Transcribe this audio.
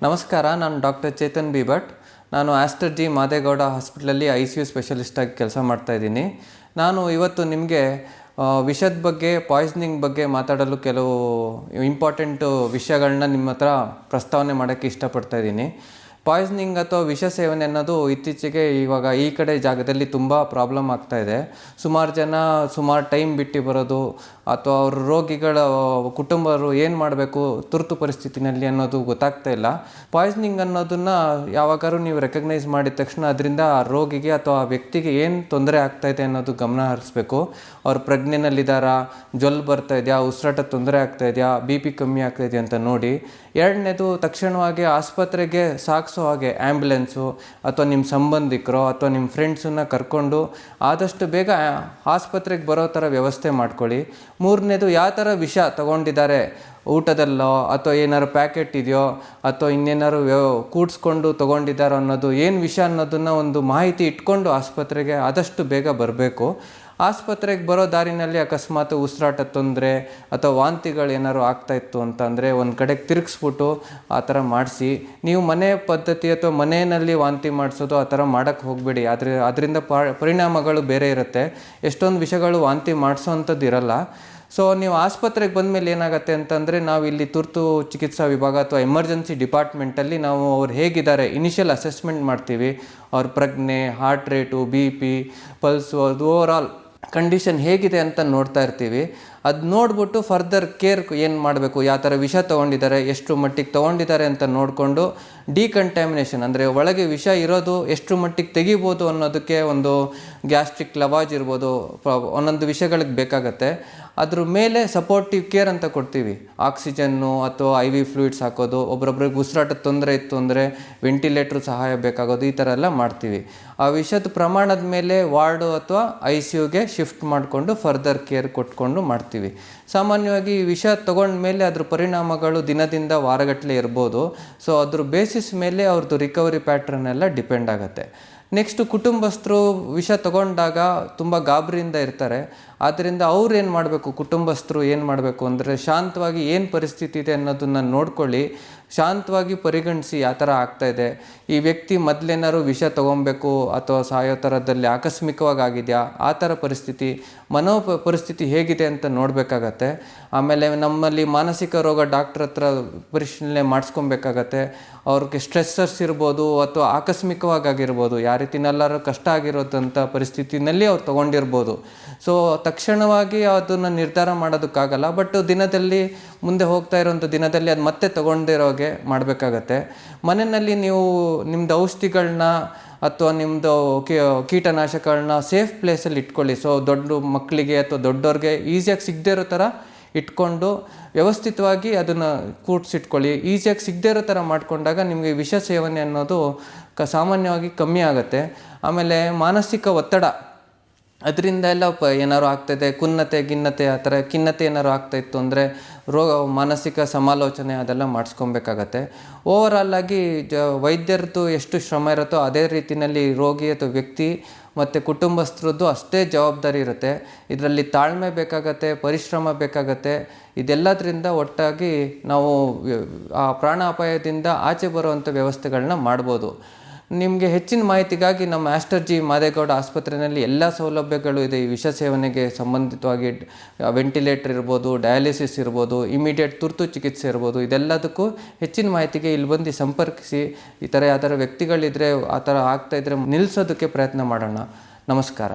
ನಮಸ್ಕಾರ, ನಾನು doctor Chetan B Bhat. ನಾನು ಆಸ್ಟರ್ ಜಿ ಮಾದೇಗೌಡ ಹಾಸ್ಪಿಟಲಲ್ಲಿ ICU ಸ್ಪೆಷಲಿಸ್ಟಾಗಿ ಕೆಲಸ ಮಾಡ್ತಾಯಿದ್ದೀನಿ. ನಾನು ಇವತ್ತು ನಿಮಗೆ ವಿಷದ ಬಗ್ಗೆ, ಪಾಯ್ಸನಿಂಗ್ ಬಗ್ಗೆ ಮಾತಾಡಲು ಕೆಲವು ಇಂಪಾರ್ಟೆಂಟು ವಿಷಯಗಳನ್ನ ನಿಮ್ಮ ಹತ್ರ ಪ್ರಸ್ತಾವನೆ ಮಾಡೋಕ್ಕೆ ಇಷ್ಟಪಡ್ತಾಯಿದ್ದೀನಿ. ಪಾಯ್ಸನಿಂಗ್ ಅಥವಾ ವಿಷ ಸೇವನೆ ಅನ್ನೋದು ಇತ್ತೀಚೆಗೆ ಇವಾಗ ಈ ಕಡೆ ಜಾಗದಲ್ಲಿ ತುಂಬ ಪ್ರಾಬ್ಲಮ್ ಆಗ್ತಾಯಿದೆ. ಸುಮಾರು ಜನ ಸುಮಾರು ಟೈಮ್ ಬಿಟ್ಟು ಬರೋದು ಅಥವಾ ಅವ್ರ ರೋಗಿಗಳ ಕುಟುಂಬರು ಏನು ಮಾಡಬೇಕು ತುರ್ತು ಪರಿಸ್ಥಿತಿನಲ್ಲಿ ಅನ್ನೋದು ಗೊತ್ತಾಗ್ತಾ ಇಲ್ಲ. ಪಾಯ್ಸನಿಂಗ್ ಅನ್ನೋದನ್ನು ಯಾವಾಗಾದ್ರೂ ನೀವು ರೆಕಗ್ನೈಸ್ ಮಾಡಿದ ತಕ್ಷಣ ಅದರಿಂದ ಆ ರೋಗಿಗೆ ಅಥವಾ ಆ ವ್ಯಕ್ತಿಗೆ ಏನು ತೊಂದರೆ ಆಗ್ತಾಯಿದೆ ಅನ್ನೋದು ಗಮನ ಹರಿಸ್ಬೇಕು. ಅವ್ರ ಪ್ರಜ್ಞೆನಲ್ಲಿದ್ದಾರಾ, ಜ್ವಲ್ ಬರ್ತಾ ಇದೆಯಾ, ಉಸಿರಾಟ ತೊಂದರೆ ಆಗ್ತಾ ಇದೆಯಾ, BP ಕಮ್ಮಿ ಆಗ್ತಾ ಇದೆಯಾ ಅಂತ ನೋಡಿ. ಎರಡನೇದು, ತಕ್ಷಣವಾಗಿ ಆಸ್ಪತ್ರೆಗೆ ಸಾಗಿಸೋ ಹಾಗೆ ಆ್ಯಂಬುಲೆನ್ಸು ಅಥವಾ ನಿಮ್ಮ ಸಂಬಂಧಿಕರು ಅಥವಾ ನಿಮ್ಮ ಫ್ರೆಂಡ್ಸನ್ನು ಕರ್ಕೊಂಡು ಆದಷ್ಟು ಬೇಗ ಆಸ್ಪತ್ರೆಗೆ ಬರೋ ಥರ ವ್ಯವಸ್ಥೆ ಮಾಡ್ಕೊಳ್ಳಿ. ಮೂರನೇದು, ಯಾವ ಥರ ವಿಷ ತಗೊಂಡಿದ್ದಾರೆ, ಊಟದಲ್ಲೋ ಅಥವಾ ಏನಾದ್ರು ಪ್ಯಾಕೆಟ್ ಇದೆಯೋ ಅಥವಾ ಇನ್ನೇನಾದ್ರು ಕೂಡಿಸ್ಕೊಂಡು ತೊಗೊಂಡಿದ್ದಾರೋ ಅನ್ನೋದು, ಏನು ವಿಷ ಅನ್ನೋದನ್ನು ಒಂದು ಮಾಹಿತಿ ಇಟ್ಕೊಂಡು ಆಸ್ಪತ್ರೆಗೆ ಆದಷ್ಟು ಬೇಗ ಬರಬೇಕು. ಆಸ್ಪತ್ರೆಗೆ ಬರೋ ದಾರಿನಲ್ಲಿ ಅಕಸ್ಮಾತ್ ಉಸಿರಾಟ ತೊಂದರೆ ಅಥವಾ ವಾಂತಿಗಳು ಏನಾದ್ರು ಆಗ್ತಾಯಿತ್ತು ಅಂತಂದರೆ ಒಂದು ಕಡೆಗೆ ತಿರುಗಿಸ್ಬಿಟ್ಟು ಆ ಥರ ಮಾಡಿಸಿ. ನೀವು ಮನೆ ಪದ್ಧತಿ ಅಥವಾ ಮನೆಯಲ್ಲಿ ವಾಂತಿ ಮಾಡಿಸೋದು ಆ ಥರ ಮಾಡೋಕ್ಕೆ ಹೋಗಬೇಡಿ. ಅದರಿಂದ ಪರಿಣಾಮಗಳು ಬೇರೆ ಇರುತ್ತೆ. ಎಷ್ಟೊಂದು ವಿಷಯಗಳು ವಾಂತಿ ಮಾಡಿಸೋವಂಥದ್ದು ಇರಲ್ಲ. ಸೊ ನೀವು ಆಸ್ಪತ್ರೆಗೆ ಬಂದಮೇಲೆ ಏನಾಗುತ್ತೆ ಅಂತಂದರೆ, ನಾವು ಇಲ್ಲಿ ತುರ್ತು ಚಿಕಿತ್ಸಾ ವಿಭಾಗ ಅಥವಾ ಎಮರ್ಜೆನ್ಸಿ ಡಿಪಾರ್ಟ್ಮೆಂಟಲ್ಲಿ ನಾವು ಅವ್ರು ಹೇಗಿದ್ದಾರೆ ಇನಿಷಿಯಲ್ ಅಸೆಸ್ಮೆಂಟ್ ಮಾಡ್ತೀವಿ. ಅವ್ರ ಪ್ರಜ್ಞೆ, ಹಾರ್ಟ್ ರೇಟು, BP, ಪಲ್ಸು, ಅದು ಓವರಾಲ್ ಕಂಡೀಷನ್ ಹೇಗಿದೆ ಅಂತ ನೋಡ್ತಾ ಇರ್ತೀವಿ. ಅದು ನೋಡ್ಬಿಟ್ಟು ಫರ್ದರ್ ಕೇರ್ ಏನು ಮಾಡಬೇಕು, ಯಾವ ಥರ ವಿಷ ತೊಗೊಂಡಿದ್ದಾರೆ, ಎಷ್ಟು ಮಟ್ಟಿಗೆ ತೊಗೊಂಡಿದ್ದಾರೆ ಅಂತ ನೋಡಿಕೊಂಡು ಡಿಕಂಟ್ಯಾಮಿನೇಷನ್ ಅಂದರೆ ಒಳಗೆ ವಿಷ ಇರೋದು ಎಷ್ಟು ಮಟ್ಟಿಗೆ ತೆಗಿಬೋದು ಅನ್ನೋದಕ್ಕೆ ಒಂದು ಗ್ಯಾಸ್ಟ್ರಿಕ್ ಲವಾಜ್ ಇರ್ಬೋದು, ಒಂದೊಂದು ವಿಷಯಗಳಿಗೆ ಬೇಕಾಗತ್ತೆ. ಅದ್ರ ಮೇಲೆ ಸಪೋರ್ಟಿವ್ ಕೇರ್ ಅಂತ ಕೊಡ್ತೀವಿ. ಆಕ್ಸಿಜನ್ನು ಅಥವಾ IV ಫ್ಲೂಯಿಡ್ಸ್ ಹಾಕೋದು, ಒಬ್ರೊಬ್ರಿಗೆ ಉಸಿರಾಟದ ತೊಂದರೆ ಇತ್ತು ಅಂದರೆ ವೆಂಟಿಲೇಟ್ರ್ ಸಹಾಯ ಬೇಕಾಗೋದು, ಈ ಥರ ಎಲ್ಲ ಮಾಡ್ತೀವಿ. ಆ ವಿಷದ ಪ್ರಮಾಣದ ಮೇಲೆ ವಾರ್ಡು ಅಥವಾ ICUಗೆ ಶಿಫ್ಟ್ ಮಾಡಿಕೊಂಡು ಫರ್ದರ್ ಕೇರ್ ಕೊಟ್ಕೊಂಡು ಮಾಡ್ತೀವಿ. ಸಾಮಾನ್ಯವಾಗಿ ಈ ವಿಷ ತೊಗೊಂಡ್ಮೇಲೆ ಅದ್ರ ಪರಿಣಾಮಗಳು ದಿನದಿಂದ ವಾರಗಟ್ಟಲೆ ಇರ್ಬೋದು. ಸೊ ಅದ್ರ ಬೇಸಿಸ್ ಮೇಲೆ ಅವ್ರದ್ದು ರಿಕವರಿ ಪ್ಯಾಟ್ರನ್ ಎಲ್ಲ ಡಿಪೆಂಡ್ ಆಗುತ್ತೆ. ನೆಕ್ಸ್ಟು, ಕುಟುಂಬಸ್ಥರು ವಿಷ ತೊಗೊಂಡಾಗ ತುಂಬ ಗಾಬರಿಯಿಂದ ಇರ್ತಾರೆ. ಆದ್ದರಿಂದ ಅವ್ರು ಏನು ಮಾಡಬೇಕು, ಕುಟುಂಬಸ್ಥರು ಏನು ಮಾಡಬೇಕು ಅಂದರೆ, ಶಾಂತವಾಗಿ ಏನು ಪರಿಸ್ಥಿತಿ ಇದೆ ಅನ್ನೋದನ್ನು ನೋಡ್ಕೊಳ್ಳಿ. ಶಾಂತವಾಗಿ ಪರಿಗಣಿಸಿ ಯಾವ ಥರ ಆಗ್ತಾಯಿದೆ, ಈ ವ್ಯಕ್ತಿ ಮೊದಲೇನಾದ್ರು ವಿಷ ತೊಗೊಬೇಕು ಅಥವಾ ಸಾಯೋ ಥರದಲ್ಲಿ ಆಕಸ್ಮಿಕವಾಗಿ ಆಗಿದೆಯಾ, ಆ ಥರ ಪರಿಸ್ಥಿತಿ, ಪರಿಸ್ಥಿತಿ ಹೇಗಿದೆ ಅಂತ ನೋಡಬೇಕಾಗತ್ತೆ. ಆಮೇಲೆ ನಮ್ಮಲ್ಲಿ ಮಾನಸಿಕ ರೋಗ ಡಾಕ್ಟ್ರ್ ಹತ್ರ ಪರಿಶೀಲನೆ ಮಾಡಿಸ್ಕೊಬೇಕಾಗತ್ತೆ. ಅವ್ರಿಗೆ ಸ್ಟ್ರೆಸ್ಸರ್ಸ್ ಇರ್ಬೋದು ಅಥವಾ ಆಕಸ್ಮಿಕವಾಗಿ ಆಗಿರ್ಬೋದು, ಯಾವ ರೀತಿನೆಲ್ಲರೂ ಕಷ್ಟ ಆಗಿರೋದಂಥ ಪರಿಸ್ಥಿತಿನಲ್ಲಿ ಅವ್ರು ತೊಗೊಂಡಿರ್ಬೋದು. ಸೊ ತಕ್ಷಣವಾಗಿ ಅದನ್ನು ನಿರ್ಧಾರ ಮಾಡೋದಕ್ಕಾಗಲ್ಲ. ಬಟ್ ದಿನದಲ್ಲಿ ಮುಂದೆ ಹೋಗ್ತಾ ಇರೋಂಥ ದಿನದಲ್ಲಿ ಅದು ಮತ್ತೆ ತೊಗೊಂಡಿರೋಗೆ ಮಾಡಬೇಕಾಗತ್ತೆ. ಮನೆಯಲ್ಲಿ ನೀವು ನಿಮ್ಮದು ಔಷಧಿಗಳನ್ನ ಅಥವಾ ನಿಮ್ಮದು ಕೀಟನಾಶಕಗಳನ್ನ ಸೇಫ್ ಪ್ಲೇಸಲ್ಲಿ ಇಟ್ಕೊಳ್ಳಿ. ಸೊ ದೊಡ್ಡ ಮಕ್ಕಳಿಗೆ ಅಥವಾ ದೊಡ್ಡವ್ರಿಗೆ ಈಸಿಯಾಗಿ ಸಿಗದೇ ಇರೋ ಥರ ಇಟ್ಕೊಂಡು ವ್ಯವಸ್ಥಿತವಾಗಿ ಅದನ್ನು ಕೂಡಿಸಿಟ್ಕೊಳ್ಳಿ. ಈಸಿಯಾಗಿ ಸಿಗದೇ ಇರೋ ಥರ ಮಾಡಿಕೊಂಡಾಗ ನಿಮಗೆ ವಿಷ ಸೇವನೆ ಅನ್ನೋದು ಸಾಮಾನ್ಯವಾಗಿ ಕಮ್ಮಿ ಆಗುತ್ತೆ. ಆಮೇಲೆ ಮಾನಸಿಕ ಒತ್ತಡ, ಅದರಿಂದ ಎಲ್ಲ ಏನಾದ್ರು ಆಗ್ತಾಯಿದೆ, ಖಿನ್ನತೆ ಆ ಥರ ಏನಾದ್ರು ಆಗ್ತಾಯಿತ್ತು ಅಂದರೆ ಮಾನಸಿಕ ಸಮಾಲೋಚನೆ ಅದೆಲ್ಲ ಮಾಡಿಸ್ಕೊಬೇಕಾಗತ್ತೆ. ಓವರಾಲಾಗಿ ವೈದ್ಯರದ್ದು ಎಷ್ಟು ಶ್ರಮ ಇರುತ್ತೋ ಅದೇ ರೀತಿಯಲ್ಲಿ ರೋಗಿ ಅಥವಾ ವ್ಯಕ್ತಿ ಮತ್ತು ಕುಟುಂಬಸ್ಥರದ್ದು ಅಷ್ಟೇ ಜವಾಬ್ದಾರಿ ಇರುತ್ತೆ. ಇದರಲ್ಲಿ ತಾಳ್ಮೆ ಬೇಕಾಗತ್ತೆ, ಪರಿಶ್ರಮ ಬೇಕಾಗತ್ತೆ. ಇದೆಲ್ಲದರಿಂದ ಒಟ್ಟಾಗಿ ನಾವು ಆ ಪ್ರಾಣಾಪಾಯದಿಂದ ಆಚೆ ಬರುವಂಥ ವ್ಯವಸ್ಥೆಗಳನ್ನ ಮಾಡ್ಬೋದು. ನಿಮಗೆ ಹೆಚ್ಚಿನ ಮಾಹಿತಿಗಾಗಿ ನಮ್ಮ ಆಸ್ಟರ್ ಜಿ ಮಾದೇಗೌಡ ಆಸ್ಪತ್ರೆಯಲ್ಲಿ ಎಲ್ಲ ಸೌಲಭ್ಯಗಳು ಇದೆ. ಈ ವಿಷ ಸೇವನೆಗೆ ಸಂಬಂಧಿತವಾಗಿ ವೆಂಟಿಲೇಟರ್ ಇರ್ಬೋದು, ಡಯಾಲಿಸಿಸ್ ಇರ್ಬೋದು, ಇಮಿಡಿಯೇಟ್ ತುರ್ತು ಚಿಕಿತ್ಸೆ ಇರ್ಬೋದು. ಇದೆಲ್ಲದಕ್ಕೂ ಹೆಚ್ಚಿನ ಮಾಹಿತಿಗೆ ಇಲ್ಲಿ ಬಂದು ಸಂಪರ್ಕಿಸಿ. ಈ ಥರ ಯಾವ ಥರ ವ್ಯಕ್ತಿಗಳಿದ್ದರೆ ಆ ಥರ ಆಗ್ತಾಯಿದ್ರೆ ನಿಲ್ಲಿಸೋದಕ್ಕೆ ಪ್ರಯತ್ನ ಮಾಡೋಣ. ನಮಸ್ಕಾರ.